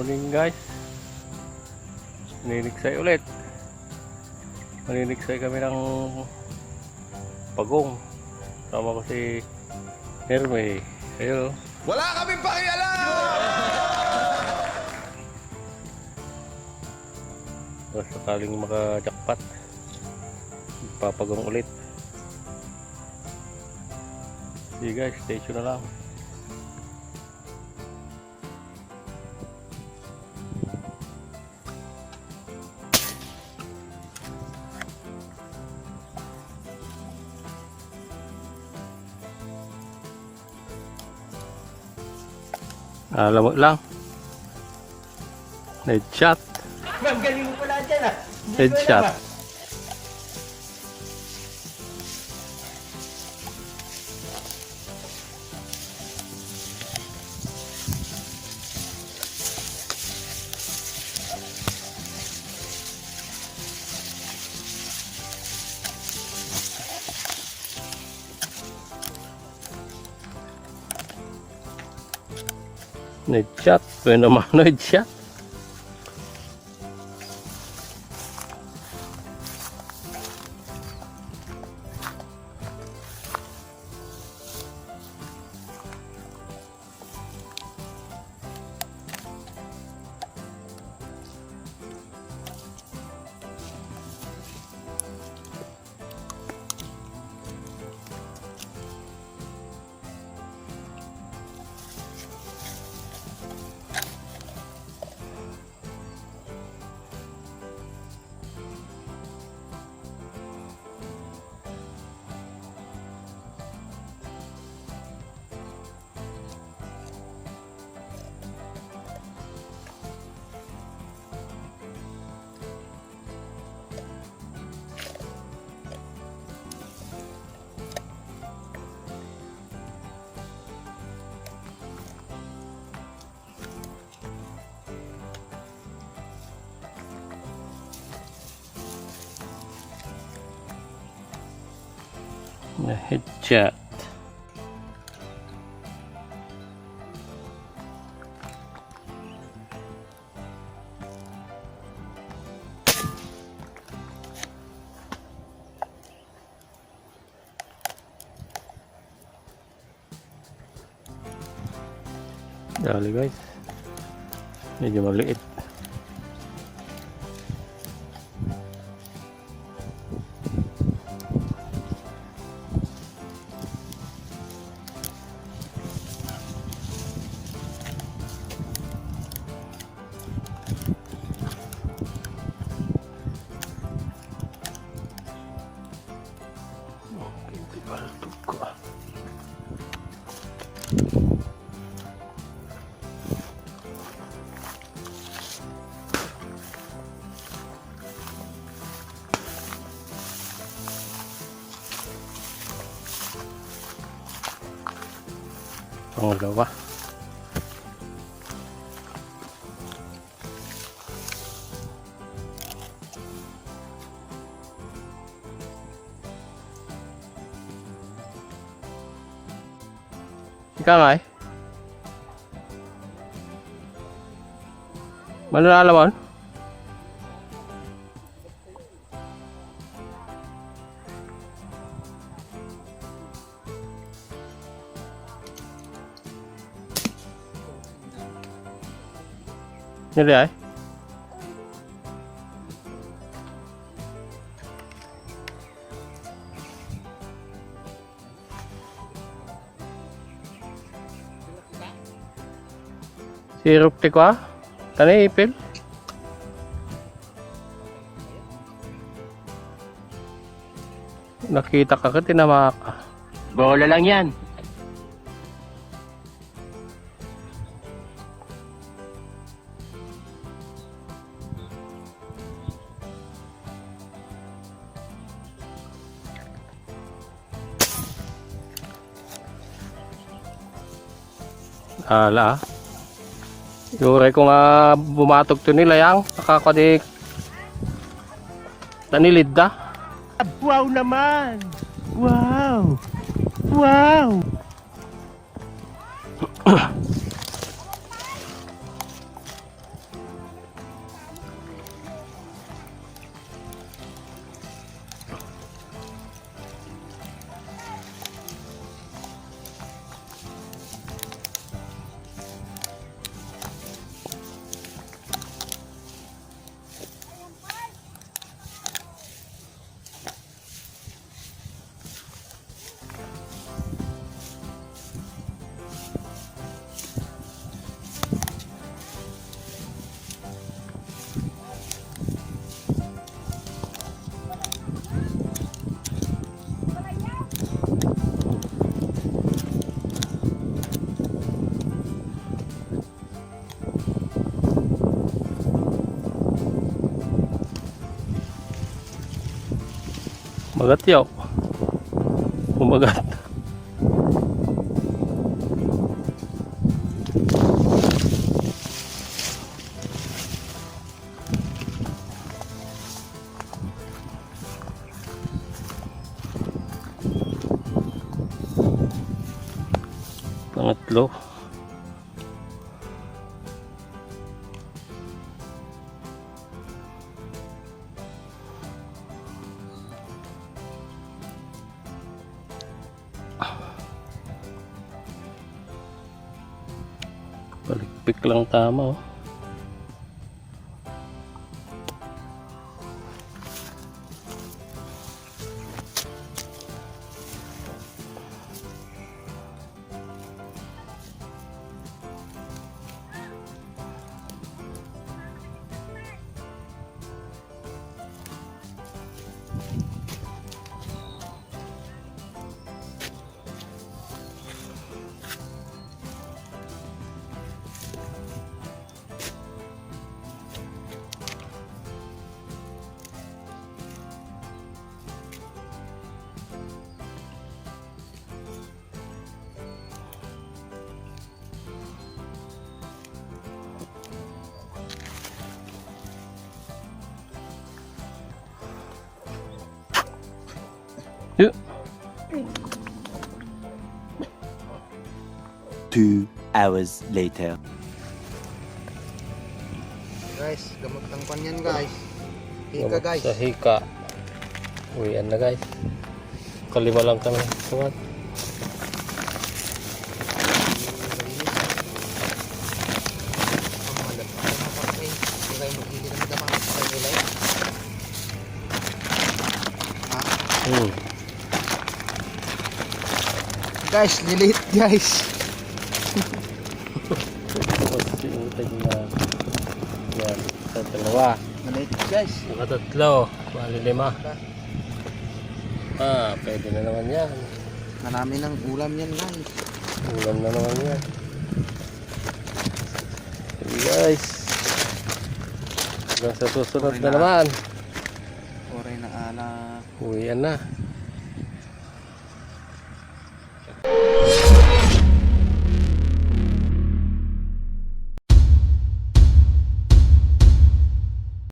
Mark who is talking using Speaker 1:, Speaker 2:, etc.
Speaker 1: Morning guys. Maniniksay ulit. Maniniksay kami ng pagong. Sama ko si Herme. Ayun.
Speaker 2: Wala kaming pakialam!
Speaker 1: Basta sakaling maka-jackpot, papagong ulit. Sige guys, stay tuned na lang. Alam mo lang. Headshot.
Speaker 3: Magaling mo pala dyan ah.
Speaker 1: Headshot. Headshot. Bueno mano headshot. Headshot. Dali guys. Medyo maliit. Pangalawa. Ika nga eh. Mananalaman? Như thế ấy. Sirup di quá. Tani ipil. Nakita ka tinamak.
Speaker 3: Bola lang yan.
Speaker 1: Ala. Yure ko nga bumatog to nila yang nakakadik tanilid da.
Speaker 3: Wow naman. Wow. Wow.
Speaker 1: Magat yaw. Umagat. Pangatlo. Palikpik lang tama oh. Yuk.
Speaker 4: 2 hours later.
Speaker 2: Guys, gamot ng panyan guys. Hika guys.
Speaker 1: Sa hika. Uwian na guys. Kalima lang kami. Sumat.
Speaker 2: Guys, lilit guys.
Speaker 1: Tapos yung na yan. Sa dalawa.
Speaker 2: Maliit guys.
Speaker 1: Nakatatlo. Bali 5. Pwede na naman yan.
Speaker 2: Marami ng ulam yan guys.
Speaker 1: Ulam na naman yan. Okay guys. Hanggang sa susunod na naman.
Speaker 2: Oray na ala.
Speaker 1: Uwian na.